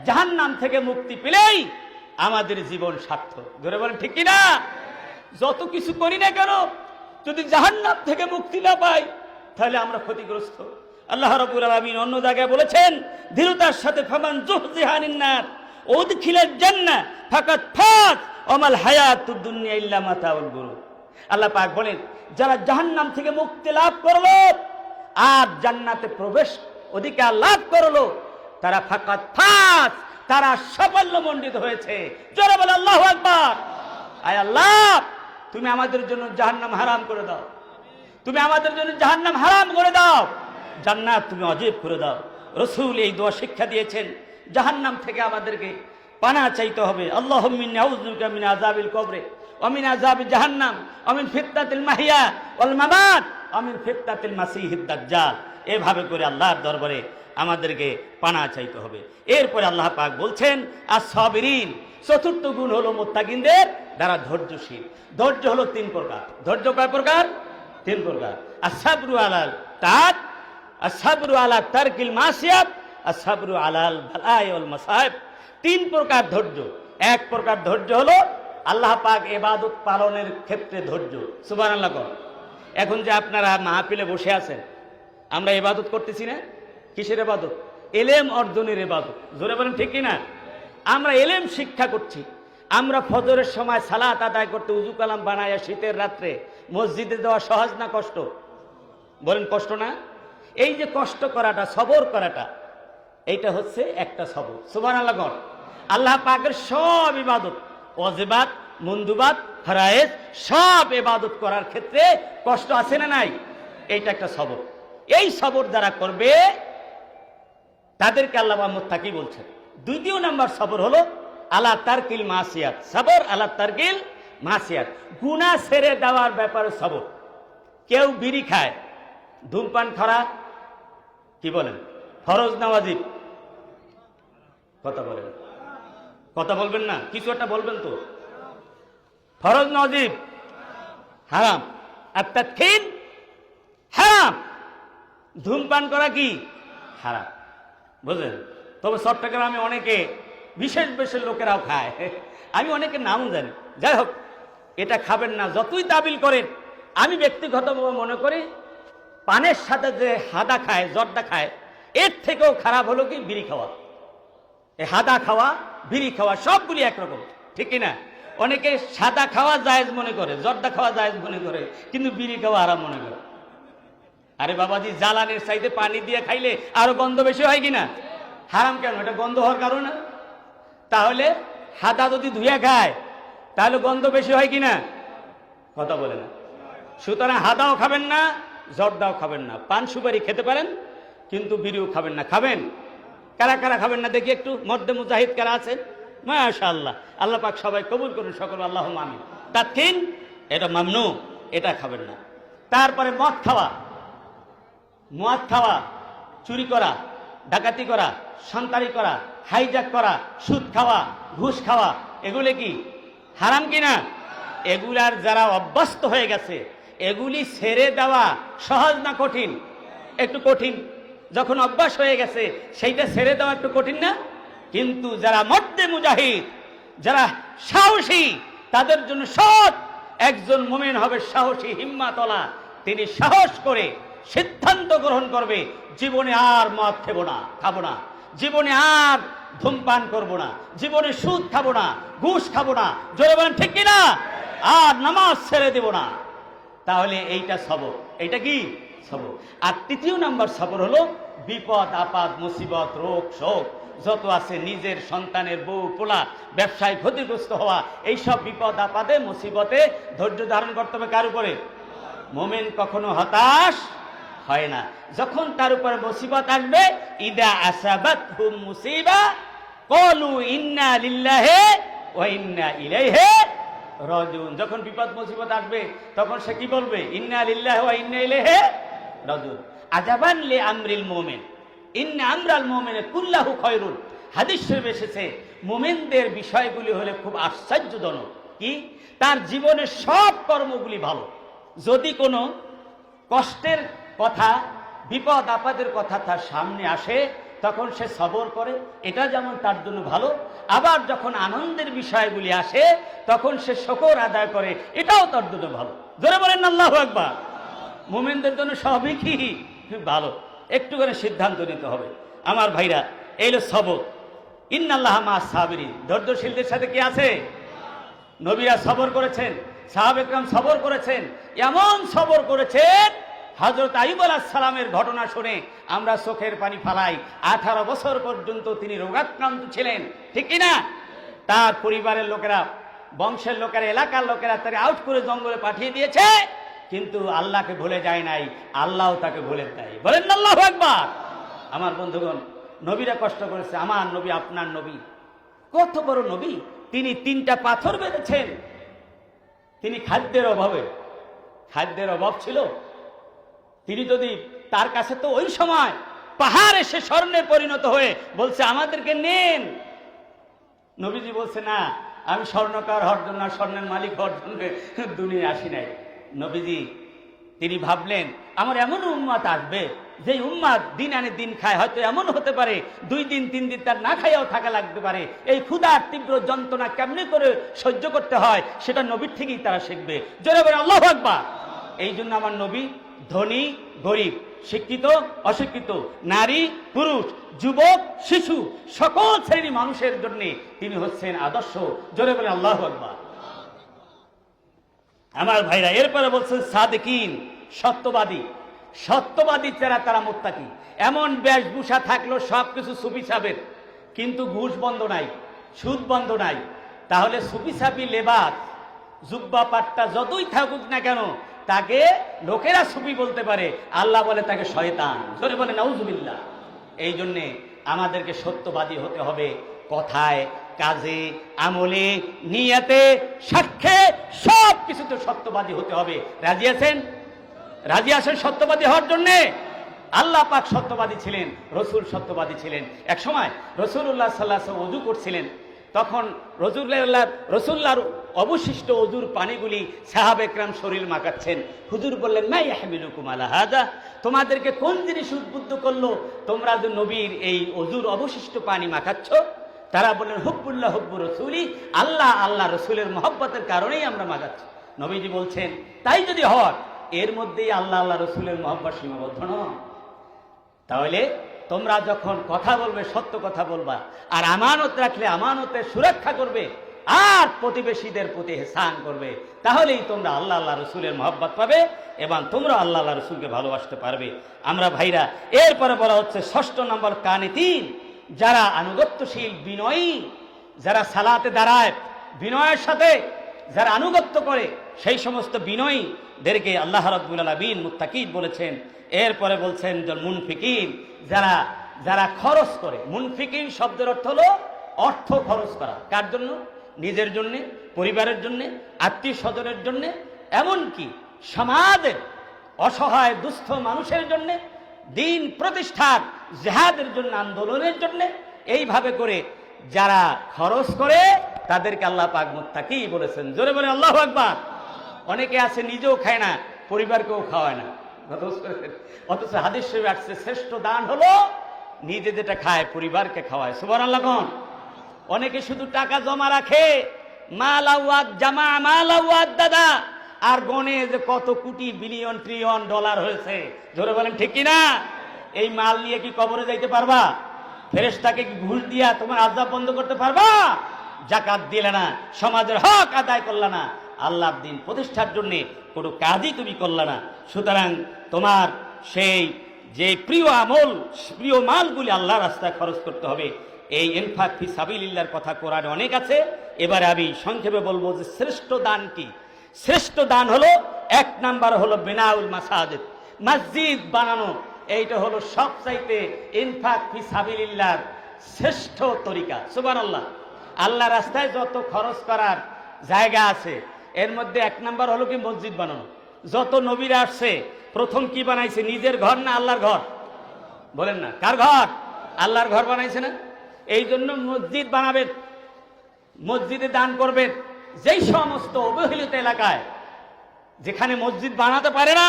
জাহান্নাম থেকে মুক্তি পেলেই আমাদের জীবন সার্থক। ধরে বলেন ঠিক কিনা? যত কিছু করি না কেন, যদি জাহান্নাম থেকে মুক্তি না পাই তাহলে আমরা ক্ষতিগ্রস্ত। আল্লাহ রাব্বুল আলামিন অন্য জায়গায় বলেছেন, দৃঢ়তার সাথে ফামান যুহজিহা আনিন নার উদখিলাল জান্নাহ ফাকাদ ফাত ওয়ামাল হায়াতুদ দুনিয়া ইল্লা মাতাউল গুরুর। আল্লাহ পাক বলেন, যারা জাহান্নাম থেকে মুক্তি লাভ করলো আর জান্নাতে প্রবেশ অধিকার লাভ করলো, তারা ফাকাদ ফাত, তারা সাফল্যমণ্ডিত হয়েছে। জোরে বলে আল্লাহু আকবার। আয় আল্লাহ, তুমি আমাদের জন্য জাহান্নাম হারাম করে দাও, তুমি আমাদের জন্য জাহান্নাম হারাম করে দাও, জান্নাত তুমি ওয়াজিব করে দাও। রাসূল এই দোয়া শিক্ষা দিয়েছেন, জাহান্নাম থেকে আমাদেরকে পানাহ চাইতে হবে। আল্লাহুম্মা ইন্নী আউযু বিকা মিন আযাবিল কবরে ওয়া মিন আযাবি জাহান্নাম ওয়া মিন ফিতনাতিল মাহইয়া ওয়াল মামাত ওয়া মিন ফিতনাতিল মাসিহিদ দাজ্জাল। এভাবে করে আল্লাহর দরবারে আমাদেরকে পানাহ চাইতে হবে। এরপরে আল্লাহ পাক বলছেন আস-সাবিরিন, চতুর্থ গুণ হলো মুত্তাকিনদের দ্বারা ধৈর্যশীল। ধৈর্য হলো তিন প্রকার। ধৈর্য কয় প্রকার? তিন প্রকার। আস-সাবরু আলাল তাআত, আস-সাবরু আলা তারকিল মাসিয়াত, আস-সাবরু আলাল বালাই ওয়াল মাসায়েব। তিন প্রকার ধৈর্য। এক প্রকার ধৈর্য হলো আল্লাহ পাক ইবাদত পালনের ক্ষেত্রে ধৈর্য। সুবহানাল্লাহ। এখন যে আপনারা মাহফিলে বসে আছেন, আমরা ইবাদত করতেছি না? কিসের ইবাদত? ইলম অর্জনের ইবাদত। জোরে বলেন ঠিক কিনা? আমরা ইলম শিক্ষা করছি। আমরা ফজরের সময় সালাত আদায় করতে উযু কালাম বানায়া শীতের রাত্রে মসজিদে যাওয়া সহজ না কষ্ট? বলেন কষ্ট না? এই যে কষ্ট করাটা, সবর করাটা, এইটা হচ্ছে একটা সবর। সুবহানাল্লাহ। আল্লাহ পাকের সব ইবাদত, ওয়াজিবাত, মুন্দুবাত, ফরায়েজ, সব ইবাদত করার ক্ষেত্রে কষ্ট আছে না নাই? এইটা একটা সবর। এই সবর যারা করবে তাদেরকে আল্লাহ মুত্তাকি বলছেন। দ্বিতীয় নাম্বার সবর হলো আলা তারকিল মাসিয়াত, সবর আলা তারকিল মাসিয়াত, গুনাহ ছেড়ে দেওয়ার ব্যাপারে সবর। কেউ বিড়ি খায়, ধূমপান করা কি বলেন ফরজ না ওয়াজিব? কথা বলেন, কথা বলবেন না? কিছু একটা বলবেন তো। ফরজ না ওয়াজিব? হারাম। আত-তাদখিন হারাম। ধূমপান করা কি হারাম, বুঝলেন? তবে চট্টগ্রামে অনেকে বিশেষ বিশেষ লোকেরাও খায়, আমি অনেকের নামও জানি। যাই হোক, এটা খাবেন না যতই তাবিল করেন। আমি ব্যক্তিগতভাবে মনে করি পানের সাথে যে হাদা খায়, জর্দা খায়, এর থেকেও খারাপ হলো কি বিড়ি খাওয়া। এই হাদা খাওয়া, বিড়ি খাওয়া সবগুলি একরকম, ঠিক কিনা? অনেকে সাদা খাওয়া জায়েজ মনে করে, জর্দা খাওয়া জায়েজ মনে করে, কিন্তু বিড়ি খাওয়া হারাম মনে করে। আরে বাবাজি, জ্বালানির চাইতে পানি দিয়ে খাইলে আরো গন্ধ বেশি হয় কিনা? হারাম কেন? এটা গন্ধ হওয়ার কারণ না? তাহলে হাদা যদি ধুয়ে খায় তাহলে গন্ধ বেশি হয় কিনা? কথা বলে না। সুতরাং হাদাও খাবেন না, জর্দাও খাবেন না। পান সুপারি খেতে পারেন, কিন্তু বিড়িও খাবেন না। খাবেন? কারা কারা খাবেন না দেখি একটু। মধ্যে মুজাহিদ কারা আছেন? মাশাআল্লাহ। আল্লাহ পাক সবাই কবুল করুন, সকল আল্লাহুম্মা আমিন। তাদখিন এটা মামনু, এটা খাবেন না। তারপরে মদ খাওয়া, মদ খাওয়া, চুরি করা, ডাকাতি করা, সন্তানি করা, হাইজ্যাক করা, সুদ খাওয়া, ঘুষ খাওয়া, এগুলি কি হারাম কিনা? এগুলার যারা অভ্যস্ত হয়ে গেছে, এগুলি ছেড়ে দেওয়া সহজ না কঠিন? একটু কঠিন। যখন অভ্যাস হয়ে গেছে সেইটা ছেড়ে দেওয়া একটু কঠিন না? কিন্তু যারা মর্দে মুজাহিদ, যারা সাহসী, তাদের জন্য সৎ একজন মুমিন হবে সাহসী, হিম্মাতওয়ালা। তিনি সাহস করে সিদ্ধান্ত গ্রহণ করবে, জীবনে আর মদ খাবো না, জীবনে আর ধূমপান করব না, জীবনে সুদ খাবো না, ঘুষ খাবো না। জোরে বলেন ঠিক কিনা? আর নামাজ ছেড়ে দেব না। তাহলে এইটা সবর। এইটা কি সবর? আর তৃতীয় নাম্বার সবর হলো বিপদ আপদ, মুসিবত, রোগ শোক যত আছে, নিজের সন্তানের বউ পোলা, ব্যবসায় ক্ষতিগ্রস্ত হওয়া, এইসব বিপদ আপদে মুসিবতে ধৈর্য ধারণ করতে হবে। কার উপরে? মুমিন কখনো হতাশ হয় না। যখন তার উপর মুসিবত আসবে, ইদা আসাবাতহুম মুসিবা ক্বালু ইন্না লিল্লাহি ওয়া ইন্না ইলাইহি রাজিউন। যখন বিপদ মুসিবত আসবে তখন সে কি বলবে? ইন্না লিল্লাহি ওয়া ইন্না ইলাইহি রাজিউন। আজাবান লি আমরিল মুমিন ইন্না আমরাল মুমিনি কুল্লাহু খায়রুন। হাদিস শরীফে এসেছে, মুমিনদের বিষয়গুলি হলে খুব আশ্চর্যজনক। কি? তার জীবনের সব কর্মগুলি ভালো। যদি কোনো কষ্টের কথা, বিপদ আপদের কথা তার সামনে আসে, তখন সে সবর করে, এটা যেমন তার জন্য ভালো। আবার যখন আনন্দের বিষয়গুলি আসে তখন সে শুকর আদায় করে, এটাও তার জন্য ভালো। জোরে বলেন আল্লাহু আকবার। মুমিনদের জন্য সবই কি ভালো, একটু করে সিদ্ধান্ত নিতে হবে। আমার ভাইরা, এই হলো সবর। ইন্নাল্লাহা মা'আস সাবিরিন, ধৈর্যশীলদের সাথে কি আছে? নবীরা সবর করেছেন, সাহাবে কেরাম সবর করেছেন, এমন সবর করেছেন হযরত আইয়ুব আলাইহিস সালামের ঘটনা শুনে আমরা চোখের পানি ফালাই। 18 বছর পর্যন্ত তিনি রোগাক্রান্ত ছিলেন, ঠিক কি না? তার পরিবারের লোকেরা, বংশের লোকেরা, এলাকার লোকেরা তাকে আউট করে জঙ্গলে পাঠিয়ে দিয়েছে, কিন্তু আল্লাহকে ভুলে যায় নাই, আল্লাহও তাকে ভুলে দেয়। বলেন আল্লাহু আকবার। আমার বন্ধুগণ, নবীরা কষ্ট করেছে, আমার নবী, আপনার নবী কত বড় নবী, তিনি 3টা পাথর বেঁধেছেন। তিনি খাদ্যের অভাব ছিল। তিনি যদি, তার কাছে তো ওই সময় পাহাড় এসে স্বর্ণে পরিণত হয়ে বলছে আমাদেরকে নেন। নবীজি বলছে না, আমি স্বর্ণকার হওয়ার জন্য, স্বর্ণের মালিক হওয়ার জন্য দুনিয়া আসি নাই। নবীজি তিনি ভাবলেন আমার এমন উম্মত আসবে যে উম্মত দিন আনে দিন খায়, হয়তো এমন হতে পারে 2 দিন 3 দিন তার না খাইয়াও থাকা লাগতে পারে। এই ক্ষুধার তীব্র যন্ত্রণা কেমনে করে সহ্য করতে হয় সেটা নবীর থেকেই তারা শিখবে। জোরে বলে আল্লাহু আকবার। এই জন্য আমার নবী ধনী গরিব, শিক্ষিত অশিক্ষিত, নারী পুরুষ, যুবক শিশু, সকল শ্রেণী মানুষের জন্য তিনি হচ্ছেন আদর্শ। জোরে বলে আল্লাহু আকবার। আমার ভাইরা, এরপরে বলছেন সাদিকিন, সত্যবাদী যারা তারা মুত্তাকি। এমন বেশভূষা থাকলো সবকিছু সুফি সাহেবের, কিন্তু ঘুষ বন্ধ নাই, সুদ বন্ধ নাই। তাহলে সুফি সাহেবী লেবাস, জুব্বা পাট্টা যতই থাকুক না কেন, তাকে লোকেরা সুফি বলতে পারে, আল্লাহ বলে তাকে শয়তান। জোরে বলে নাউজুবিল্লাহ। এই জন্যে আমাদেরকে সত্যবাদী হতে হবে, কথায়, কাজে, আমলে, নিয়তে, সাক্ষ্যে, সব কিছুতে সত্যবাদী হতে হবে। রাজি আছেন? রাজি আছেন সত্যবাদী হওয়ার জন্যে? আল্লাহ পাক সত্যবাদী ছিলেন, রসুল সত্যবাদী ছিলেন। এক সময় রাসূলুল্লাহ সাল্লাল্লাহু আলাইহি ওয়াসাল্লাম ওযু করছিলেন, তখন রাসূলুল্লাহর অবশিষ্ট ওযুর পানিগুলি সাহাবে কেরাম শরীর মাখাচ্ছেন। হুজুর বললেন মা ইয়াহমিলুকুম আলা হাযা, তোমাদেরকে কোন জিনিস উদ্বুদ্ধ করলো তোমরা যে নবীর এই ওযুর অবশিষ্ট পানি মাখাচ্ছ? তারা বললেন হুব্বুল্লাহ হুব্বু রাসূলি, আল্লাহ রসুলের মহব্বতের কারণেই আমরা মাখাচ্ছি। নবীজি বলছেন তাই যদি হয়, এর মধ্যেই আল্লাহ রসুলের মহব্বত সীমাবদ্ধ নয়। তাহলে তোমরা যখন কথা বলবে সত্য কথা বলবা, আর আমানত রাখলে আমানতের সুরক্ষা করবে, আর প্রতিবেশীদের প্রতি ইহসান করবে, তাহলেই তোমরা আল্লাহ রসুলের মহব্বত পাবে এবং তোমরা আল্লাহ রসুলকে ভালোবাসতে পারবে। আমরা ভাইরা, এরপরে বলা হচ্ছে 6 নম্বর কানিতিন, যারা আনুগত্যশীল, বিনয়ী, যারা সালাতে দাঁড়ায় বিনয়ের সাথে, যারা আনুগত্য করে, সেই সমস্ত বিনয়ীদেরকে আল্লাহ রাব্বুল আলামিন মুত্তাকিন বলেছেন। এরপরে বলছেন মুনফিকিন, যারা খরচ করে। মুনফিকিন শব্দের অর্থ হলো অর্থ খরচ করা। কার জন্য? নিজের জন্য, পরিবারের জন্য, আত্মীয় স্বজনের জন্য, এমনকি সমাজের অসহায় দুস্থ মানুষের জন্য, দিন প্রতিষ্ঠার, জিহাদের জন্য, আন্দোলনের জন্য, এইভাবে করে যারা খরচ করে তাদেরকে আল্লাহ পাক মুত্তাকি বলেছেন। জোরে বলে আল্লাহু আকবার। অনেকে আছে নিজেও খায় না, পরিবারকেও খাওয়ায় না, অথচ হাদিস শরীফে আসছে শ্রেষ্ঠ দান হলো নিজে যেটা খায় পরিবারকে খাওয়ায়। সুবহানাল্লাহ। অনেকে শুধু টাকা জমা রাখে, মাল আওয়াদ জামা, মাল আওয়াদ দাদা, আর গনে যে কত কোটি বিলিয়ন ট্রিলিয়ন ডলার হয়েছে। জোরে বলেন ঠিক কিনা? এই মাল নিয়ে কি কবরে যাইতে পারবা? ফেরেশতাকে কি ঘুষ দিয়া তোমার আযাব বন্ধ করতে পারবা? যাকাত দিলে না, সমাজের হক আদায় করলে না, আল্লাহর দিন প্রতিষ্ঠার জন্য কোনো কাজই তুমি করলে না। সুতরাং তোমার সেই যে প্রিয় আমল, প্রিয় মালগুলি আল্লাহর রাস্তায় খরচ করতে হবে। এই ইনফাক ফি সাবিলিল্লাহর কথা কোরআনে অনেক আছে। এবারে আমি সংক্ষেপে বলবো যে শ্রেষ্ঠ দান কি। শ্রেষ্ঠ দান হলো 1 নাম্বার হলো বিনাউল মাসাজিদ, মসজিদ বানানো। এইটা হলো সবচাইতে ইনফাক ফি সাবিলিল্লাহর শ্রেষ্ঠ তরিকা। সুবহানাল্লাহ। আল্লাহ রাস্তায় যত খরচ করার জায়গা আছে, এর মধ্যে 1 নাম্বার হলো কি মসজিদ বানানো। যত নবীরা আসছে প্রথম কি বানাইছে? নিজের ঘর না আল্লাহর ঘর? বলেন না, কার ঘর? আল্লাহর ঘর বানাইছে না? এই জন্য মসজিদ বানাবেন, মসজিদে দান করবেন। যেই সমস্ত অবহেলিত এলাকায় যেখানে মসজিদ বানাতে পারে না,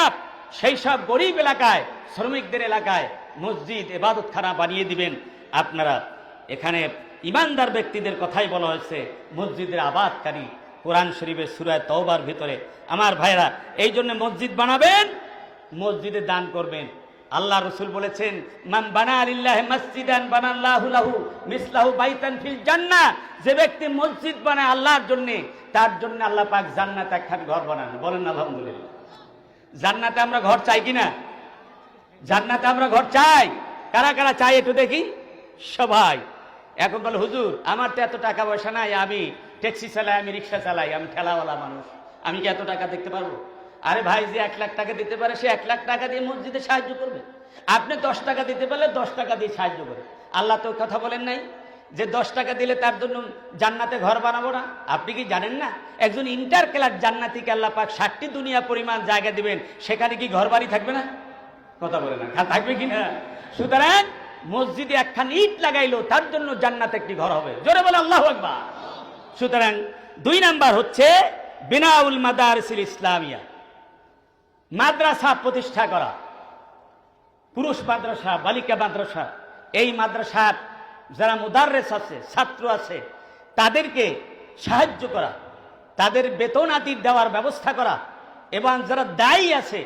সেই সব গরিব এলাকায়, শ্রমিকদের এলাকায় মসজিদ ইবাদতখানা বানিয়ে দিবেন আপনারা। এখানে ইমানদার ব্যক্তিদের কথাই বলা হয়েছে, মসজিদের আবাদকারী। কোরআন শরীফের সূরা তওবার ভিতরে আমার ভাইরা, এই জন্য মসজিদ বানাবেন, মসজিদে দান করবেন। আল্লাহ রসুল বলেছেন, মান বানা লিল্লাহি মসজিদান বানাল্লাহু লাহু মিসলাহু বাইতান ফিল জান্নাহ। যে ব্যক্তি মসজিদ বানায় আল্লাহর জন্য, তার জন্য আল্লাহ পাক জান্নাতে একখান ঘর বানান। বলেন আলহামদুলিল্লাহ। জান্নাতে আমরা ঘর চাই কিনা? জান্নাতে আমরা ঘর চাই। কারা কারা চাই একটু দেখি? সবাই। এখন বলে, হুজুর আমার তো এত টাকা পয়সা নাই, আমি ট্যাক্সি চালাই, আমি রিক্সা চালাই, আমি ঠেলাওয়ালা মানুষ, আমি কি এত টাকা দেখতে পারবো? আরে ভাই, যে 1 লাখ টাকা দিতে পারে সে 1 লাখ টাকা দিয়ে মসজিদে সাহায্য করবে। আপনি 10 টাকা দিতে পারলে 10 টাকা দিয়ে সাহায্য করে। আল্লাহ তো কথা বলেন নাই যে 10 টাকা দিলে তার জন্য জান্নাতে ঘর বানাবো না? আপনি কি জানেন না একজন ইন্টার ক্লাস জান্নাতীকে আল্লাহ পাক 60টি দুনিয়া পরিমাণ জায়গা দিবেন, সেখানে কি ঘর বাড়ি থাকবে না? কথা বলে না, থাকবে কি না? সুতরাং মসজিদে একখান ইট লাগাইলো, তার জন্য জান্নাতে একটি ঘর হবে। জোরে বলে আল্লাহু আকবার। সুতরাং 2 নাম্বার হচ্ছে বিনাউল মাদারিসিল ইসলামিয়া, মাদ্রাসা প্রতিষ্ঠা করা। পুরুষ মাদ্রাসা, বালিকা মাদ্রাসা। এই মাদ্রাসার যারা মুদাররিস আছে, ছাত্র আছে, তাদেরকে সাহায্য করা, তাদের বেতন আদি দেওয়ার ব্যবস্থা করা, এবং যারা দায়ী আছে,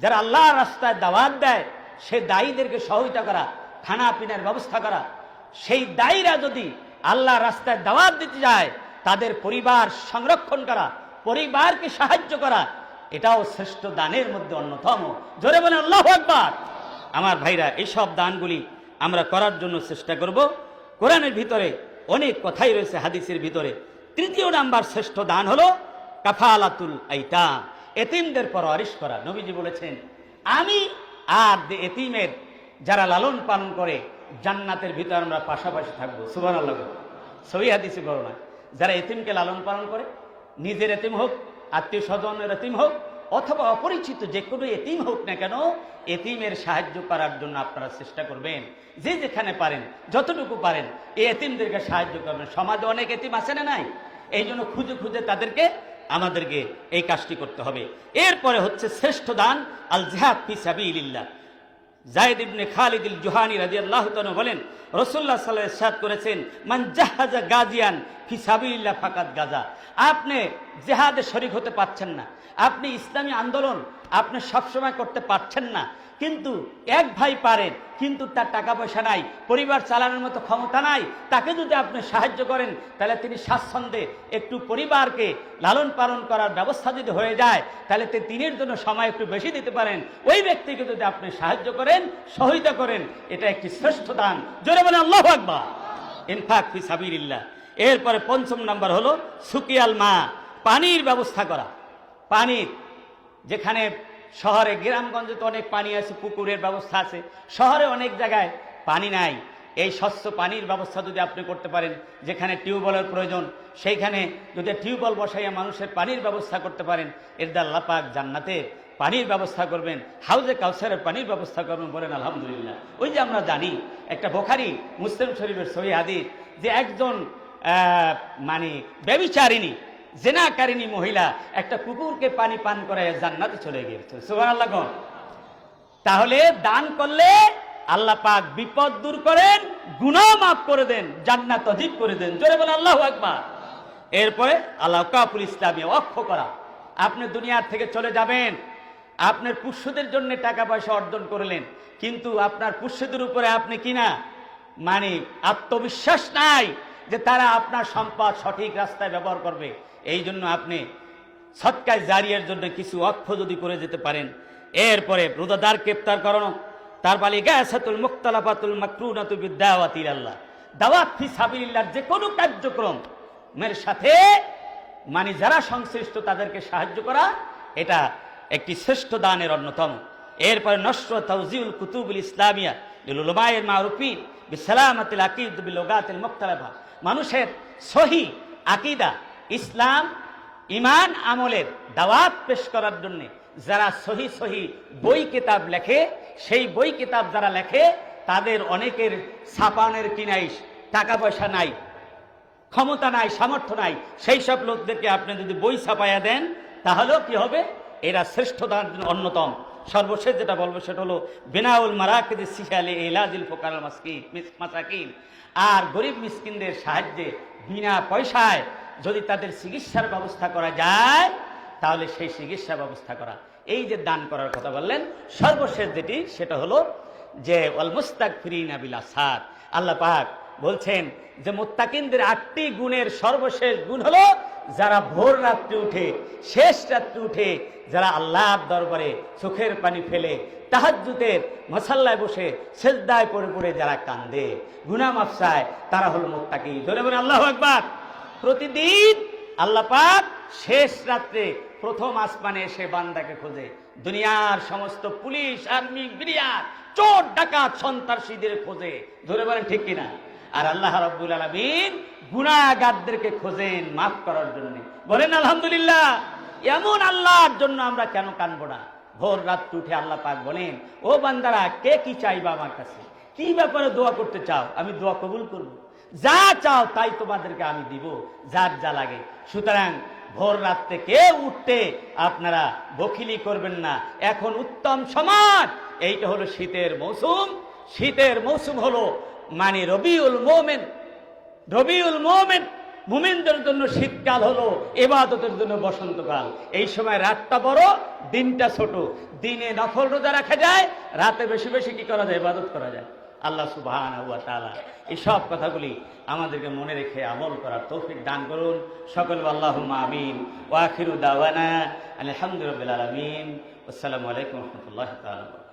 যারা আল্লাহর রাস্তায় দাওয়াত দেয়, সে দায়ীদেরকে সহায়তা করা, খানা পিনার ব্যবস্থা করা। সেই দায়ীরা যদি আল্লাহর রাস্তায় দাওয়াত দিতে যায়, তাদের পরিবার সংরক্ষণ করা, পরিবারকে সাহায্য করা, এটাও শ্রেষ্ঠ দানের মধ্যে অন্যতম। জোরে বলেন আল্লাহু আকবার। আমার ভাইরা, এইসব দানগুলি আমরা করার জন্য চেষ্টা করব। কোরআনের ভিতরে অনেক কথাই রয়েছে, হাদিসের ভিতরে। 3 নাম্বার শ্রেষ্ঠ দান হলো কাফালাতুল আইতাম, এতিমদের পরওয়ারিশ করা। নবীজি বলেছেন, আমি আর এতিমের যারা লালন পালন করে জান্নাতের ভিতরে আমরা পাশাপাশি থাকবো। সুবহানাল্লাহ। সহিহ হাদিসে বর্ণনা, যারা এতিমকে লালন পালন করে, নিজের এতিম হোক, আত্মীয় স্বজনের এতিম হোক, অথবা অপরিচিত যে কোনো এতিম হোক না কেন, এতিমের সাহায্য করার জন্য আপনারা চেষ্টা করবেন। যে যেখানে পারেন, যতটুকু পারেন, এই এতিমদেরকে সাহায্য করবেন। সমাজে অনেক এতিম আছে না নাই? এই জন্য খুঁজে খুঁজে তাদেরকে, আমাদেরকে এই কাজটি করতে হবে। এরপরে হচ্ছে শ্রেষ্ঠ দান আল জিহাদ ফি সাবিলিল্লাহ। যায়েদ ইবনে খালিদ আল জুহানী রাদিয়াল্লাহু তাআলা বলেন, রাসূলুল্লাহ সাল্লাল্লাহু আলাইহি ওয়াসাল্লাম ইরশাদ করেছেন, মান জাহাজা গাজিয়ান ফি সাবিলিল্লাহ ফাকাদ গাজা। আপনি জিহাদে শরীক হতে পারছেন না, আপনি ইসলামী আন্দোলন আপনি সবসময় করতে পারছেন না, কিন্তু এক ভাই পারেন, কিন্তু তার টাকা পয়সা নাই, পরিবার চালানোর মতো ক্ষমতা নাই, তাকে যদি আপনি সাহায্য করেন, তাহলে তিনি স্বাচ্ছন্দ্যে একটু পরিবারকে লালন পালন করার ব্যবস্থা যদি হয়ে যায়, তাহলে তিনের জন্য সময় একটু বেশি দিতে পারেন। ওই ব্যক্তিকে যদি আপনি সাহায্য করেন, সহায়তা করেন, এটা একটি শ্রেষ্ঠ দান। জোরে বলেন আল্লাহু আকবার। ইনফাক ফি সাবিলিল্লাহ। এরপরে 5 নাম্বার হলো সুকিয়াল মা, পানির ব্যবস্থা করা। পানির, যেখানে শহরে গ্রামগঞ্জে তো অনেক পানি আছে, পুকুরের ব্যবস্থা আছে, শহরে অনেক জায়গায় পানি নাই। এই স্বচ্ছ পানির ব্যবস্থা যদি আপনি করতে পারেন, যেখানে টিউবওয়েলের প্রয়োজন সেইখানে যদি টিউবওয়েল বসাইয়া মানুষের পানির ব্যবস্থা করতে পারেন, এর দ্বারা আল্লাহ পাক জান্নাতে পানির ব্যবস্থা করবেন, হাউজে কাউসারের পানির ব্যবস্থা করবেন। বলেন আলহামদুলিল্লাহ। ওই যে আমরা জানি একটা বুখারী মুসলিম শরীফের সহিহ হাদিস, যে একজন মানে ব্যভিচারিণী, জেনাকারিনী মহিলা একটা কুকুরকে পানি পান করায় জান্নাতে চলে গিয়েছে। সুবহানাল্লাহ। তাহলে দান করলে আল্লাহ পাক বিপদ দূর করেন, গুনাহ মাফ করে দেন, জান্নাত অজিব করে দেন। জোরে বলে আল্লাহু আকবার। এরপরে আল আওকাফুল ইসলামিয়া, ওয়াকফ করা। আপনি দুনিয়ার থেকে চলে যাবেন, আপনার পুষ্যদের জন্য টাকা পয়সা অর্জন করলেন, কিন্তু আপনার পুষ্যদের উপরে আপনি কিনা মানে আত্মবিশ্বাস নাই যে তারা আপনার সম্পদ সঠিক রাস্তায় ব্যবহার করবে। এই জন্য আপনি সদকায়ে জারিয়ার জন্য কিছু ওয়াকফ যদি করে যেতে পারেন। এরপরে রোজাদারকে ইফতার করানো, তারপরে ইগাসাতুল মুখতালাফাতুল মাকরুনাতু বিদাওয়াতি ইলাল্লাহ, দাওয়াত ফি সাবিলিল্লাহর যে কোনো কার্যক্রমের সাথে মানে যারা সংশ্লিষ্ট তাদেরকে সাহায্য করা, এটা একটি শ্রেষ্ঠ দানের অন্যতম। এরপরে নশর তাওজিউল কুতুবুল ইসলামিয়া লিল উলামায়ে মারুফিন বিসালামাতিল আকিদ বিলুগাতিল মুখতালাফা, মানুষের সহি আকীদা, ইসলাম, ইমান, আমলের দাওয়াত পেশ করার জন্য যারা সহি সহি বই কিতাব লেখে, সেই বই কিতাব যারা লেখে তাদের অনেকের ছাপানোর কিনাই টাকা পয়সা নাই, ক্ষমতা নাই, সামর্থ্য নাই। সেই সব লোকদেরকে আপনি যদি বই ছাপাইয়া দেন, তাহলেও কি হবে? এরা শ্রেষ্ঠ দান অন্যতম। সর্বশেষ যেটা বলবো সেটা হলো বিনাউল মারাকিদ সিহালি ইলাজিল ফুকারাল মাসাকিন, আর গরিব মিসকিনদের সাহায্যে বিনা পয়সায় যদি তাদের চিকিৎসার ব্যবস্থা করা যায় তাহলে সেই চিকিৎসা ব্যবস্থা করা। এই যে দান করার কথা বললেন, সর্বশেষ যেটি সেটা হলো যে ওয়াল মুস্তাগফিরিনা বিল আসহার। আল্লাহ পাক বলছেন যে মুত্তাকিনদের 8টি গুণের সর্বশেষ গুণ হলো যারা ভোর রাত্রে উঠে, শেষ রাত্রে উঠে যারা আল্লাহর দরবারে চোখের পানি ফেলে তাহাজ্জুদের মুসাল্লায় বসে সেজদায় পড়ে পড়ে যারা কান্দে, গুনাহ মাফ চায়, তারা হলো মুত্তাকি। ধরে বলে আল্লাহু আকবার। প্রতিদিন আল্লাহ পাক শেষ রাত্রে প্রথম আসমানে এসে বান্দাকে খোঁজে, দুনিয়ার সমস্ত পুলিশ, আর্মি, বিরিয়ার, চোর, ডাকাত, সন্ত্রাসীদের খোঁজে। ধরে বলেন ঠিক কিনা? আর আল্লাহ রাব্বুল আলামিন গুনাহগারদেরকে খোঁজেন মাফ করার জন্য। বলেন আলহামদুলিল্লাহ। এমন আল্লাহর জন্য আমরা কেন কানবো না? ভোর রাত উঠে আল্লাহ পাক বলেন, ও বান্দারা, কে কি চাইবা আমার কাছে, কি ব্যাপারে দোয়া করতে চাও, আমি দোয়া কবুল করব। যা চাও তাই তোমাদেরকে আমি দিব, যার যা লাগে। সুতরাং ভোর রাত্রে কেউ উঠতে আপনারা বখিলি করবেন না। এখন উত্তম সময়, এইটা হলো শীতের মৌসুম। শীতের মৌসুম হলো মানে রবিউল মোমেন। রবিউল মোমেন মুমিনদের জন্য শীতকাল হলো ইবাদতের জন্য বসন্তকাল। এই সময় রাতটা বড়, দিনটা ছোট। দিনে নফল রোজা রাখা যায়, রাতে বেশি বেশি কি করা যায়? ইবাদত করা যায়। আল্লাহ সুবহানাহু ওয়া তাআলা এই সব কথাগুলি আমাদেরকে মনে রেখে আমল করার তৌফিক দান করুন। সকল আল্লাহুম্মা আমিন। ওয়া আখিরু দাওয়ানা আলহামদুলিল্লাহি রাব্বিল আলামিন। আসসালামু আলাইকুম ওয়া রাহমাতুল্লাহি তাআলা।